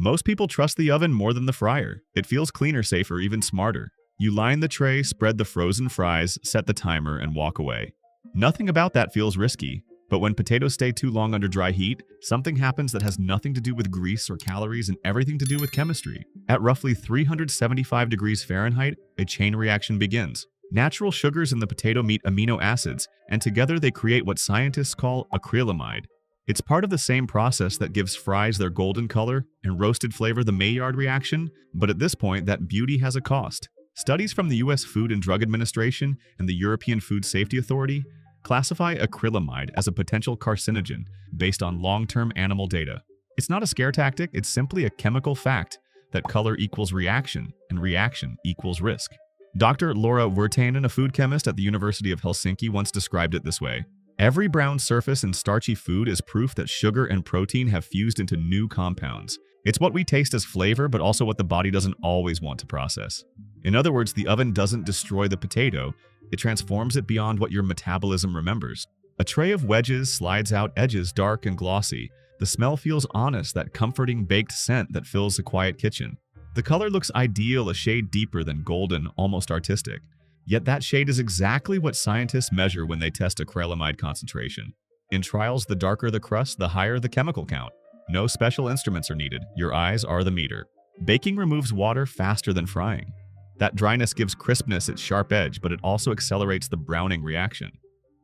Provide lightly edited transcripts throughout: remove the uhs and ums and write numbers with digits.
Most people trust the oven more than the fryer. It feels cleaner, safer, even smarter. You line the tray, spread the frozen fries, set the timer, and walk away. Nothing about that feels risky. But when potatoes stay too long under dry heat, something happens that has nothing to do with grease or calories and everything to do with chemistry. At roughly 375 degrees Fahrenheit, a chain reaction begins. Natural sugars in the potato meet amino acids, and together they create what scientists call acrylamide. It's part of the same process that gives fries their golden color and roasted flavor, the Maillard reaction, but at this point, that beauty has a cost. Studies from the U.S. Food and Drug Administration and the European Food Safety Authority classify acrylamide as a potential carcinogen based on long-term animal data. It's not a scare tactic, it's simply a chemical fact that color equals reaction and reaction equals risk. Dr. Laura Virtanen, a food chemist at the University of Helsinki, once described it this way: every brown surface in starchy food is proof that sugar and protein have fused into new compounds. It's what we taste as flavor, but also what the body doesn't always want to process. In other words, the oven doesn't destroy the potato, it transforms it beyond what your metabolism remembers. A tray of wedges slides out, edges dark and glossy. The smell feels honest, that comforting baked scent that fills the quiet kitchen. The color looks ideal, a shade deeper than golden, almost artistic. Yet that shade is exactly what scientists measure when they test acrylamide concentration. In trials, the darker the crust, the higher the chemical count. No special instruments are needed. Your eyes are the meter. Baking removes water faster than frying. That dryness gives crispness its sharp edge, but it also accelerates the browning reaction.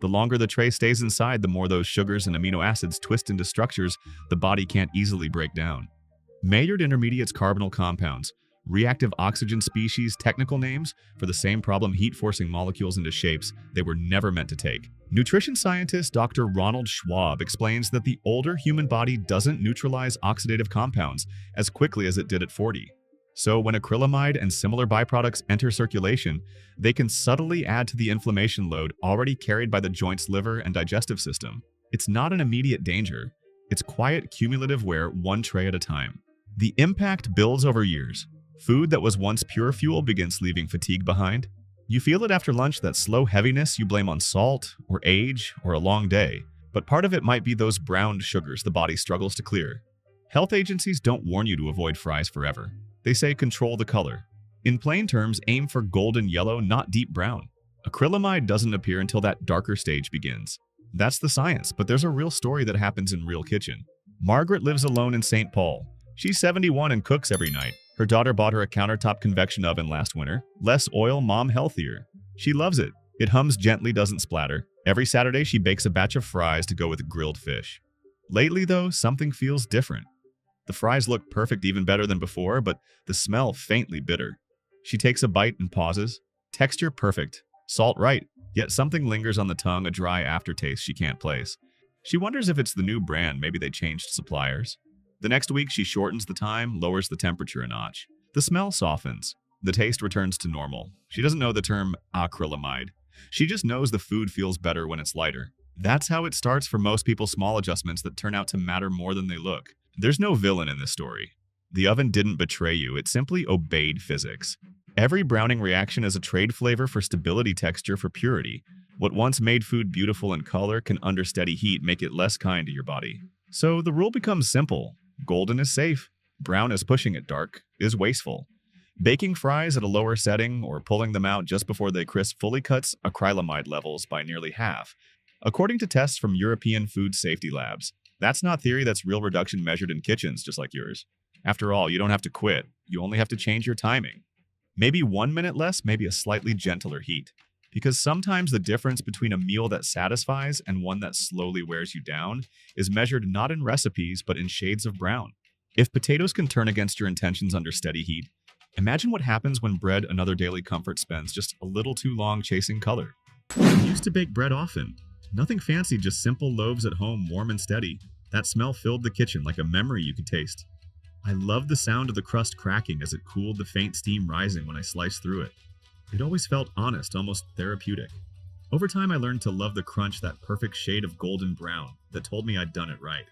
The longer the tray stays inside, the more those sugars and amino acids twist into structures the body can't easily break down. Maillard intermediates, carbonyl compounds, reactive oxygen species, technical names for the same problem, heat-forcing molecules into shapes they were never meant to take. Nutrition scientist Dr. Ronald Schwab explains that the older human body doesn't neutralize oxidative compounds as quickly as it did at 40. So when acrylamide and similar byproducts enter circulation, they can subtly add to the inflammation load already carried by the joint's liver and digestive system. It's not an immediate danger. It's quiet, cumulative wear, one tray at a time. The impact builds over years. Food that was once pure fuel begins leaving fatigue behind. You feel it after lunch, that slow heaviness you blame on salt, or age, or a long day. But part of it might be those browned sugars the body struggles to clear. Health agencies don't warn you to avoid fries forever. They say control the color. In plain terms, aim for golden yellow, not deep brown. Acrylamide doesn't appear until that darker stage begins. That's the science, but there's a real story that happens in real kitchen. Margaret lives alone in St. Paul. She's 71 and cooks every night. Her daughter bought her a countertop convection oven last winter. Less oil, mom healthier. She loves it. It hums gently, doesn't splatter. Every Saturday, she bakes a batch of fries to go with grilled fish. Lately, though, something feels different. The fries look perfect, even better than before, but the smell faintly bitter. She takes a bite and pauses. Texture perfect. Salt right. Yet something lingers on the tongue, a dry aftertaste she can't place. She wonders if it's the new brand, maybe they changed suppliers. The next week, she shortens the time, lowers the temperature a notch. The smell softens. The taste returns to normal. She doesn't know the term acrylamide. She just knows the food feels better when it's lighter. That's how it starts for most people, small adjustments that turn out to matter more than they look. There's no villain in this story. The oven didn't betray you, it simply obeyed physics. Every browning reaction is a trade flavor for stability, texture for purity. What once made food beautiful in color can, under steady heat, make it less kind to your body. So the rule becomes simple. Golden is safe. Brown is pushing it. Dark is wasteful. Baking fries at a lower setting or pulling them out just before they crisp fully cuts acrylamide levels by nearly half, according to tests from European food safety labs. That's not theory, that's real reduction measured in kitchens just like yours. After all, you don't have to quit. You only have to change your timing. Maybe 1 minute less, maybe a slightly gentler heat. Because sometimes the difference between a meal that satisfies and one that slowly wears you down is measured not in recipes, but in shades of brown. If potatoes can turn against your intentions under steady heat, imagine what happens when bread, another daily comfort, spends just a little too long chasing color. I used to bake bread often. Nothing fancy, just simple loaves at home, warm and steady. That smell filled the kitchen like a memory you could taste. I loved the sound of the crust cracking as it cooled, the faint steam rising when I sliced through it. It always felt honest, almost therapeutic. Over time, I learned to love the crunch, that perfect shade of golden brown that told me I'd done it right.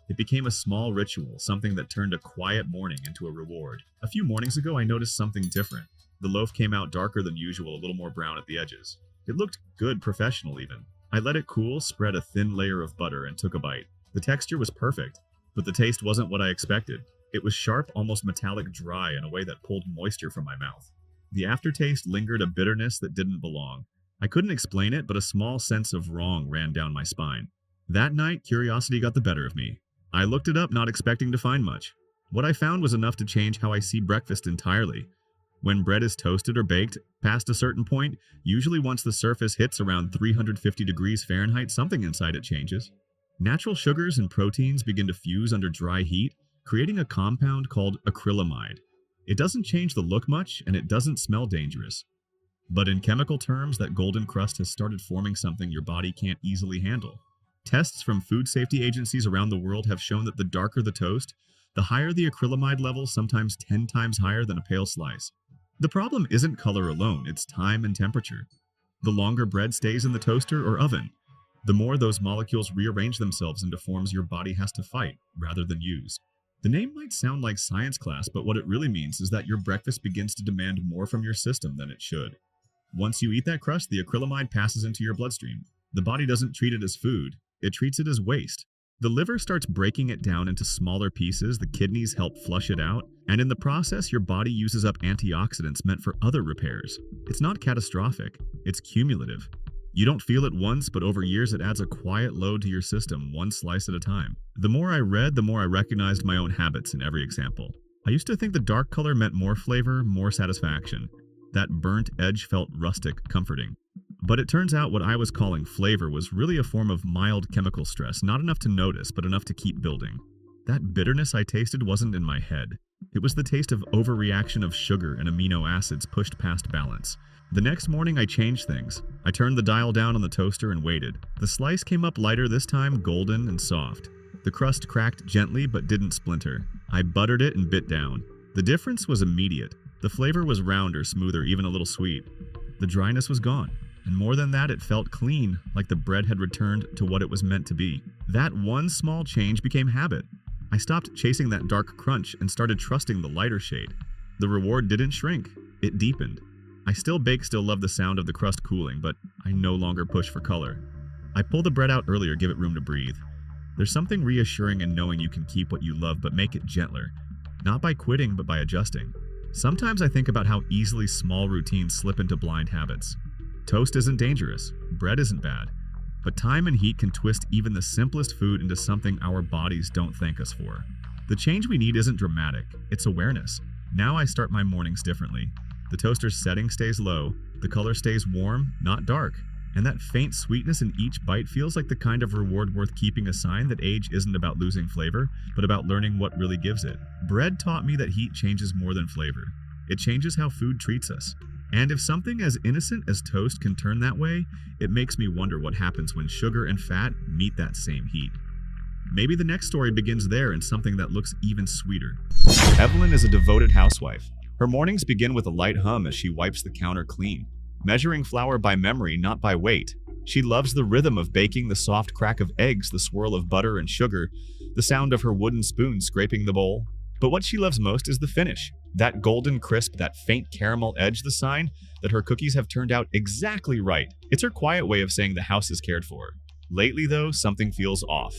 It became a small ritual, something that turned a quiet morning into a reward. A few mornings ago, I noticed something different. The loaf came out darker than usual, a little more brown at the edges. It looked good, professional even. I let it cool, spread a thin layer of butter, and took a bite. The texture was perfect, but the taste wasn't what I expected. It was sharp, almost metallic dry in a way that pulled moisture from my mouth. The aftertaste lingered a bitterness that didn't belong. I couldn't explain it, but a small sense of wrong ran down my spine. That night, curiosity got the better of me. I looked it up, not expecting to find much. What I found was enough to change how I see breakfast entirely. When bread is toasted or baked, past a certain point, usually once the surface hits around 350 degrees Fahrenheit, something inside it changes. Natural sugars and proteins begin to fuse under dry heat, creating a compound called acrylamide. It doesn't change the look much, and it doesn't smell dangerous. But in chemical terms, that golden crust has started forming something your body can't easily handle. Tests from food safety agencies around the world have shown that the darker the toast, the higher the acrylamide level, sometimes 10 times higher than a pale slice. The problem isn't color alone, it's time and temperature. The longer bread stays in the toaster or oven, the more those molecules rearrange themselves into forms your body has to fight rather than use. The name might sound like science class, but what it really means is that your breakfast begins to demand more from your system than it should. Once you eat that crust, the acrylamide passes into your bloodstream. The body doesn't treat it as food, it treats it as waste. The liver starts breaking it down into smaller pieces, the kidneys help flush it out, and in the process, your body uses up antioxidants meant for other repairs. It's not catastrophic, it's cumulative. You don't feel it once, but over years it adds a quiet load to your system, one slice at a time. The more I read, the more I recognized my own habits in every example. I used to think the dark color meant more flavor, more satisfaction. That burnt edge felt rustic, comforting. But it turns out what I was calling flavor was really a form of mild chemical stress, not enough to notice, but enough to keep building. That bitterness I tasted wasn't in my head. It was the taste of overreaction of sugar and amino acids pushed past balance. The next morning I changed things. I turned the dial down on the toaster and waited. The slice came up lighter this time, golden and soft. The crust cracked gently but didn't splinter. I buttered it and bit down. The difference was immediate. The flavor was rounder, smoother, even a little sweet. The dryness was gone. And more than that, it felt clean, like the bread had returned to what it was meant to be. That one small change became habit. I stopped chasing that dark crunch and started trusting the lighter shade. The reward didn't shrink, it deepened. I still bake, still love the sound of the crust cooling, but I no longer push for color. I pull the bread out earlier, give it room to breathe. There's something reassuring in knowing you can keep what you love but make it gentler. Not by quitting, but by adjusting. Sometimes I think about how easily small routines slip into blind habits. Toast isn't dangerous, bread isn't bad, but time and heat can twist even the simplest food into something our bodies don't thank us for. The change we need isn't dramatic, it's awareness. Now I start my mornings differently. The toaster's setting stays low, the color stays warm, not dark, and that faint sweetness in each bite feels like the kind of reward worth keeping, a sign that age isn't about losing flavor, but about learning what really gives it. Bread taught me that heat changes more than flavor. It changes how food treats us. And if something as innocent as toast can turn that way, it makes me wonder what happens when sugar and fat meet that same heat. Maybe the next story begins there in something that looks even sweeter. Evelyn is a devoted housewife. Her mornings begin with a light hum as she wipes the counter clean, measuring flour by memory, not by weight. She loves the rhythm of baking, the soft crack of eggs, the swirl of butter and sugar, the sound of her wooden spoon scraping the bowl. But what she loves most is the finish. That golden crisp, that faint caramel edge, the sign that her cookies have turned out exactly right. It's her quiet way of saying the house is cared for. Lately, though, something feels off.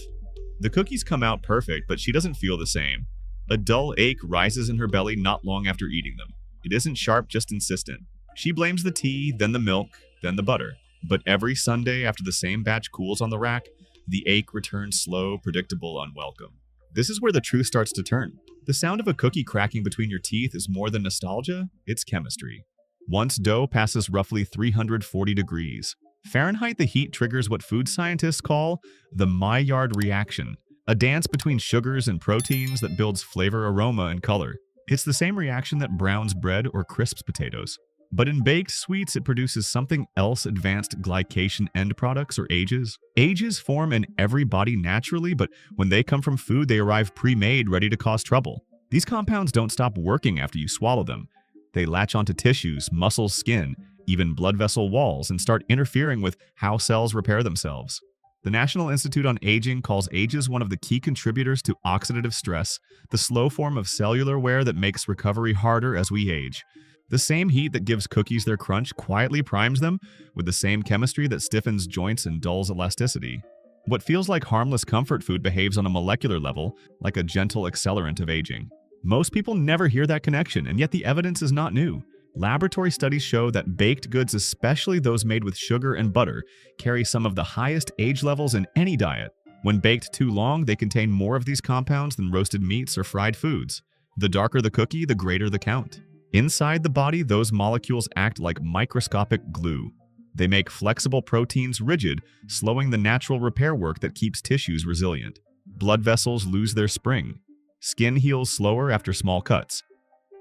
The cookies come out perfect, but she doesn't feel the same. A dull ache rises in her belly not long after eating them. It isn't sharp, just insistent. She blames the tea, then the milk, then the butter. But every Sunday, after the same batch cools on the rack, the ache returns slow, predictable, unwelcome. This is where the truth starts to turn. The sound of a cookie cracking between your teeth is more than nostalgia, it's chemistry. Once dough passes roughly 340 degrees Fahrenheit, the heat triggers what food scientists call the Maillard reaction, a dance between sugars and proteins that builds flavor, aroma, and color. It's the same reaction that browns bread or crisps potatoes. But in baked sweets, it produces something else, advanced glycation end products, or AGEs. AGEs form in every body naturally, but when they come from food, they arrive pre-made, ready to cause trouble. These compounds don't stop working after you swallow them. They latch onto tissues, muscles, skin, even blood vessel walls, and start interfering with how cells repair themselves. The National Institute on Aging calls AGEs one of the key contributors to oxidative stress, the slow form of cellular wear that makes recovery harder as we age. The same heat that gives cookies their crunch quietly primes them with the same chemistry that stiffens joints and dulls elasticity. What feels like harmless comfort food behaves on a molecular level like a gentle accelerant of aging. Most people never hear that connection, and yet the evidence is not new. Laboratory studies show that baked goods, especially those made with sugar and butter, carry some of the highest age levels in any diet. When baked too long, they contain more of these compounds than roasted meats or fried foods. The darker the cookie, the greater the count. Inside the body, those molecules act like microscopic glue. They make flexible proteins rigid, slowing the natural repair work that keeps tissues resilient. Blood vessels lose their spring. Skin heals slower after small cuts.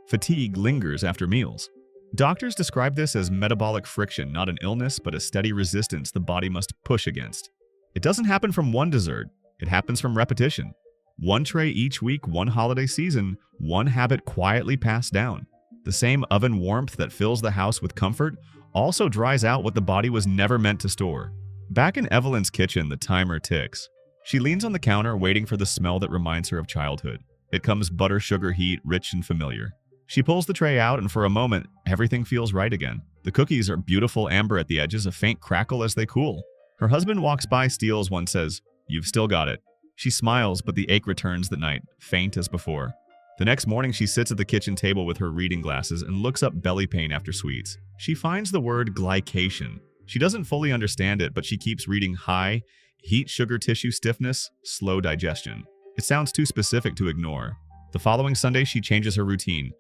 Fatigue lingers after meals. Doctors describe this as metabolic friction, not an illness, but a steady resistance the body must push against. It doesn't happen from one dessert. It happens from repetition. One tray each week, one holiday season, one habit quietly passed down. The same oven warmth that fills the house with comfort also dries out what the body was never meant to store. Back in Evelyn's kitchen, the timer ticks. She leans on the counter, waiting for the smell that reminds her of childhood. It comes butter sugar heat, rich and familiar. She pulls the tray out, and for a moment, everything feels right again. The cookies are beautiful amber at the edges, a faint crackle as they cool. Her husband walks by, steals one, says, "You've still got it." She smiles, but the ache returns that night, faint as before. The next morning, she sits at the kitchen table with her reading glasses and looks up belly pain after sweets. She finds the word glycation. She doesn't fully understand it, but she keeps reading high, heat sugar tissue stiffness, slow digestion. It sounds too specific to ignore. The following Sunday, she changes her routine,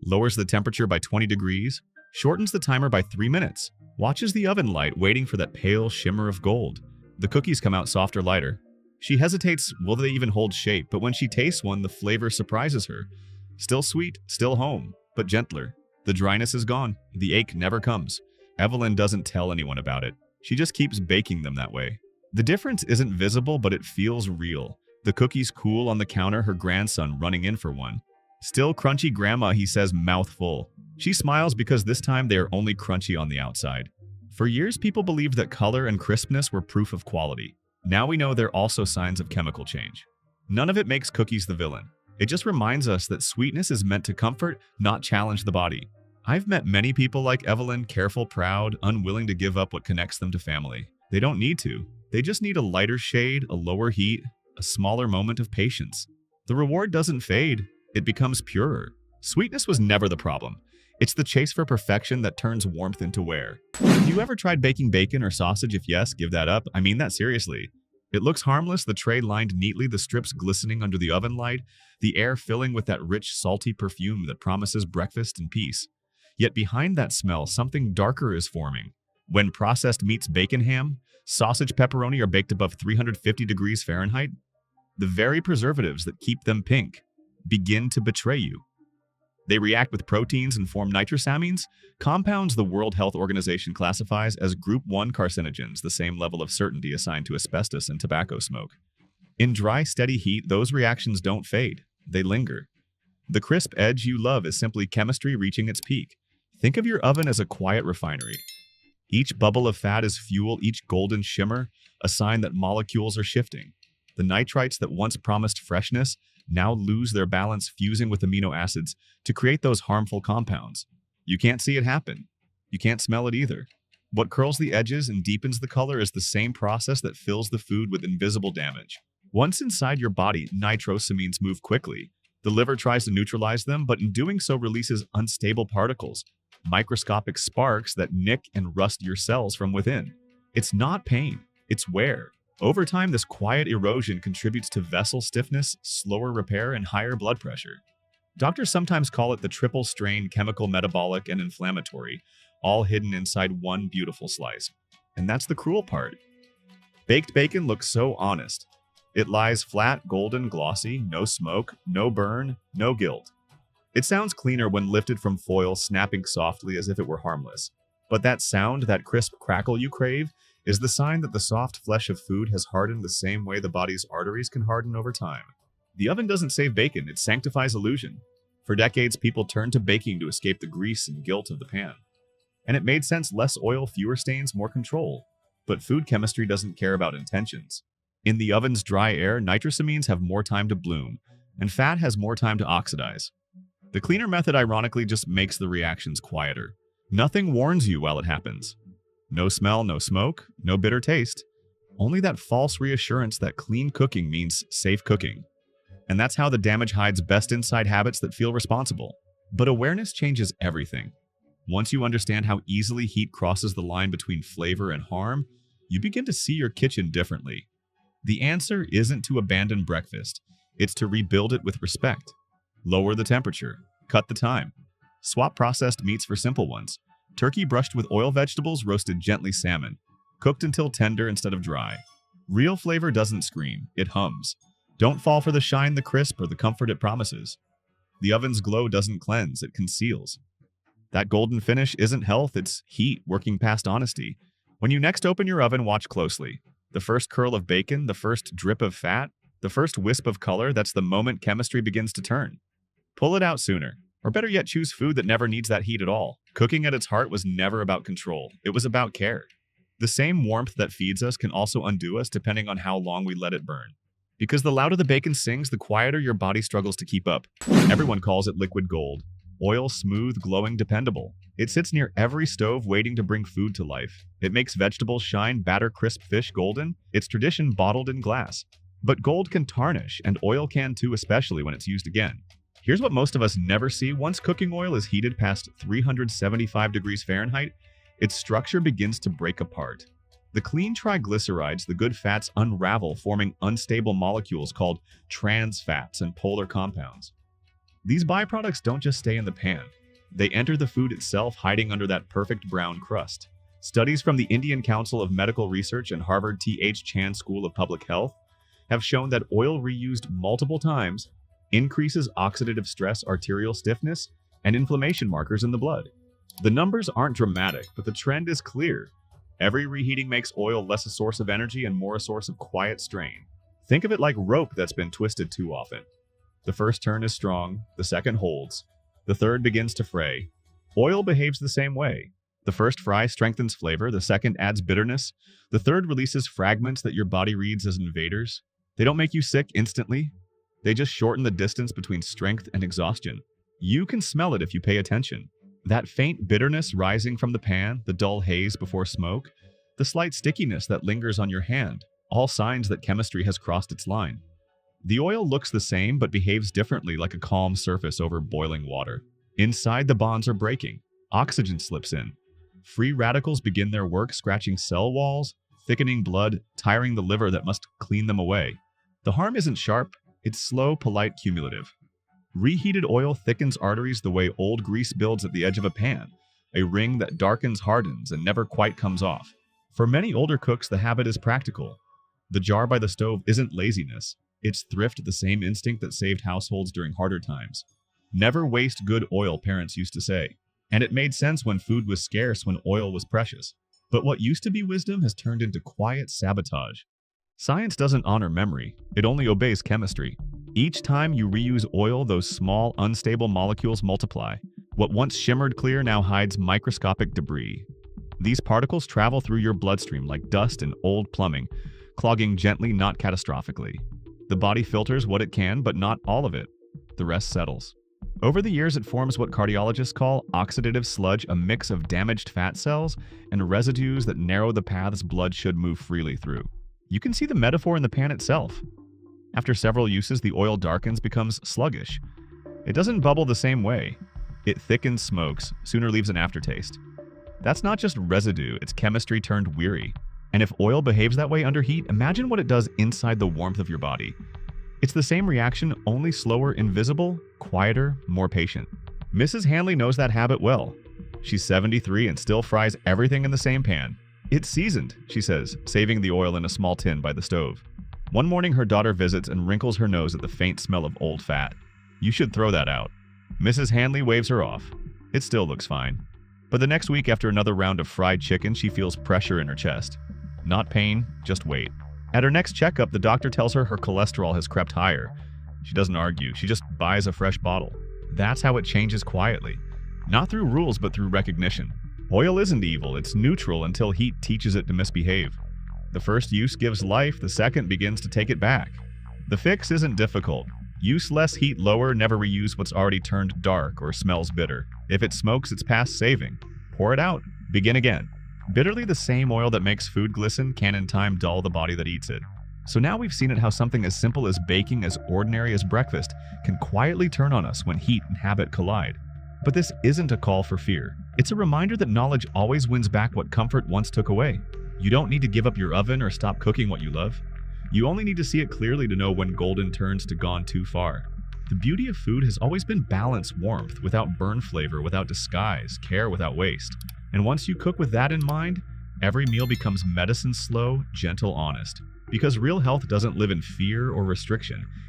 lowers the temperature by 20 degrees, shortens the timer by 3 minutes, watches the oven light, waiting for that pale shimmer of gold. The cookies come out softer, lighter. She hesitates, will they even hold shape? But when she tastes one, the flavor surprises her. Still sweet, still home, but gentler. The dryness is gone. The ache never comes. Evelyn doesn't tell anyone about it. She just keeps baking them that way. The difference isn't visible, but it feels real. The cookies cool on the counter, her grandson running in for one. "Still crunchy, Grandma," he says, mouth full. She smiles because this time they are only crunchy on the outside. For years, people believed that color and crispness were proof of quality. Now we know they're also signs of chemical change. None of it makes cookies the villain. It just reminds us that sweetness is meant to comfort, not challenge the body. I've met many people like Evelyn, careful, proud, unwilling to give up what connects them to family. They don't need to. They just need a lighter shade, a lower heat, a smaller moment of patience. The reward doesn't fade. It becomes purer. Sweetness was never the problem. It's the chase for perfection that turns warmth into wear. Have you ever tried baking bacon or sausage? If yes, give that up. I mean that seriously. It looks harmless, the tray lined neatly, the strips glistening under the oven light, the air filling with that rich, salty perfume that promises breakfast and peace. Yet behind that smell, something darker is forming. When processed meats, bacon, ham, sausage, pepperoni are baked above 350 degrees Fahrenheit, the very preservatives that keep them pink begin to betray you. They react with proteins and form nitrosamines, compounds the World Health Organization classifies as Group 1 carcinogens, the same level of certainty assigned to asbestos and tobacco smoke. In dry, steady heat, those reactions don't fade. They linger. The crisp edge you love is simply chemistry reaching its peak. Think of your oven as a quiet refinery. Each bubble of fat is fuel, each golden shimmer, a sign that molecules are shifting. The nitrites that once promised freshness now lose their balance, fusing with amino acids to create those harmful compounds. You can't see it happen. You can't smell it either. What curls the edges and deepens the color is the same process that fills the food with invisible damage. Once inside your body, nitrosamines move quickly. The liver tries to neutralize them, but in doing so releases unstable particles, microscopic sparks that nick and rust your cells from within. It's not pain, it's wear. Over time, this quiet erosion contributes to vessel stiffness, slower repair, and higher blood pressure. Doctors sometimes call it the triple strain: chemical, metabolic, and inflammatory, all hidden inside one beautiful slice. And that's the cruel part. Baked bacon looks so honest. It lies flat, golden, glossy, no smoke, no burn, no guilt. It sounds cleaner when lifted from foil, snapping softly as if it were harmless. But that sound, that crisp crackle you crave, is the sign that the soft flesh of food has hardened the same way the body's arteries can harden over time. The oven doesn't save bacon, it sanctifies illusion. For decades, people turned to baking to escape the grease and guilt of the pan. And it made sense: less oil, fewer stains, more control. But food chemistry doesn't care about intentions. In the oven's dry air, nitrosamines have more time to bloom, and fat has more time to oxidize. The cleaner method, ironically, just makes the reactions quieter. Nothing warns you while it happens. No smell, no smoke, no bitter taste. Only that false reassurance that clean cooking means safe cooking. And that's how the damage hides best inside habits that feel responsible. But awareness changes everything. Once you understand how easily heat crosses the line between flavor and harm, you begin to see your kitchen differently. The answer isn't to abandon breakfast, it's to rebuild it with respect. Lower the temperature, cut the time. Swap processed meats for simple ones. Turkey brushed with oil, vegetables roasted gently, salmon, cooked until tender instead of dry. Real flavor doesn't scream, it hums. Don't fall for the shine, the crisp, or the comfort it promises. The oven's glow doesn't cleanse, it conceals. That golden finish isn't health, it's heat working past honesty. When you next open your oven, watch closely. The first curl of bacon, the first drip of fat, the first wisp of color, that's the moment chemistry begins to turn. Pull it out sooner. Or better yet, choose food that never needs that heat at all. Cooking at its heart was never about control. It was about care. The same warmth that feeds us can also undo us depending on how long we let it burn. Because the louder the bacon sings, the quieter your body struggles to keep up. Everyone calls it liquid gold. Oil, smooth, glowing, dependable. It sits near every stove waiting to bring food to life. It makes vegetables shine, batter crisp, fish golden. It's tradition bottled in glass. But gold can tarnish, and oil can too, especially when it's used again. Here's what most of us never see. Once cooking oil is heated past 375 degrees Fahrenheit, its structure begins to break apart. The clean triglycerides, the good fats, unravel, forming unstable molecules called trans fats and polar compounds. These byproducts don't just stay in the pan. They enter the food itself, hiding under that perfect brown crust. Studies from the Indian Council of Medical Research and Harvard T.H. Chan School of Public Health have shown that oil reused multiple times increases oxidative stress, arterial stiffness, and inflammation markers in the blood. The numbers aren't dramatic, but the trend is clear. Every reheating makes oil less a source of energy and more a source of quiet strain. Think of it like rope that's been twisted too often. The first turn is strong, the second holds, the third begins to fray. Oil behaves the same way. The first fry strengthens flavor, the second adds bitterness, the third releases fragments that your body reads as invaders. They don't make you sick instantly. They just shorten the distance between strength and exhaustion. You can smell it if you pay attention. That faint bitterness rising from the pan, the dull haze before smoke, the slight stickiness that lingers on your hand, all signs that chemistry has crossed its line. The oil looks the same but behaves differently, like a calm surface over boiling water. Inside, the bonds are breaking. Oxygen slips in. Free radicals begin their work, scratching cell walls, thickening blood, tiring the liver that must clean them away. The harm isn't sharp, it's slow, polite, cumulative. Reheated oil thickens arteries the way old grease builds at the edge of a pan, a ring that darkens, hardens, and never quite comes off. For many older cooks, the habit is practical. The jar by the stove isn't laziness. It's thrift, the same instinct that saved households during harder times. Never waste good oil, parents used to say. And it made sense when food was scarce, when oil was precious. But what used to be wisdom has turned into quiet sabotage. Science doesn't honor memory, it only obeys chemistry. Each time you reuse oil, those small, unstable molecules multiply. What once shimmered clear now hides microscopic debris. These particles travel through your bloodstream like dust in old plumbing, clogging gently, not catastrophically. The body filters what it can, but not all of it. The rest settles. Over the years, it forms what cardiologists call oxidative sludge, a mix of damaged fat cells and residues that narrow the paths blood should move freely through. You can see the metaphor in the pan itself. After several uses, the oil darkens, becomes sluggish. It doesn't bubble the same way. It thickens, smokes, sooner leaves an aftertaste. That's not just residue, it's chemistry turned weary. And if oil behaves that way under heat, imagine what it does inside the warmth of your body. It's the same reaction, only slower, invisible, quieter, more patient. Mrs. Hanley knows that habit well. She's 73 and still fries everything in the same pan. It's seasoned, she says, saving the oil in a small tin by the stove. One morning, her daughter visits and wrinkles her nose at the faint smell of old fat. You should throw that out. Mrs. Hanley waves her off. It still looks fine. But the next week, after another round of fried chicken, she feels pressure in her chest. Not pain, just weight. At her next checkup, the doctor tells her cholesterol has crept higher. She doesn't argue, she just buys a fresh bottle. That's how it changes quietly. Not through rules, but through recognition. Oil isn't evil, it's neutral until heat teaches it to misbehave. The first use gives life, the second begins to take it back. The fix isn't difficult. Use less heat, lower, never reuse what's already turned dark or smells bitter. If it smokes, it's past saving. Pour it out. Begin again. Bitterly, the same oil that makes food glisten can in time dull the body that eats it. So now we've seen it how something as simple as baking, as ordinary as breakfast, can quietly turn on us when heat and habit collide. But this isn't a call for fear. It's a reminder that knowledge always wins back what comfort once took away. You don't need to give up your oven or stop cooking what you love. You only need to see it clearly to know when golden turns to gone too far. The beauty of food has always been balanced warmth without burn flavor, without disguise, care without waste. And once you cook with that in mind, every meal becomes medicine, slow, gentle, honest. Because real health doesn't live in fear or restriction.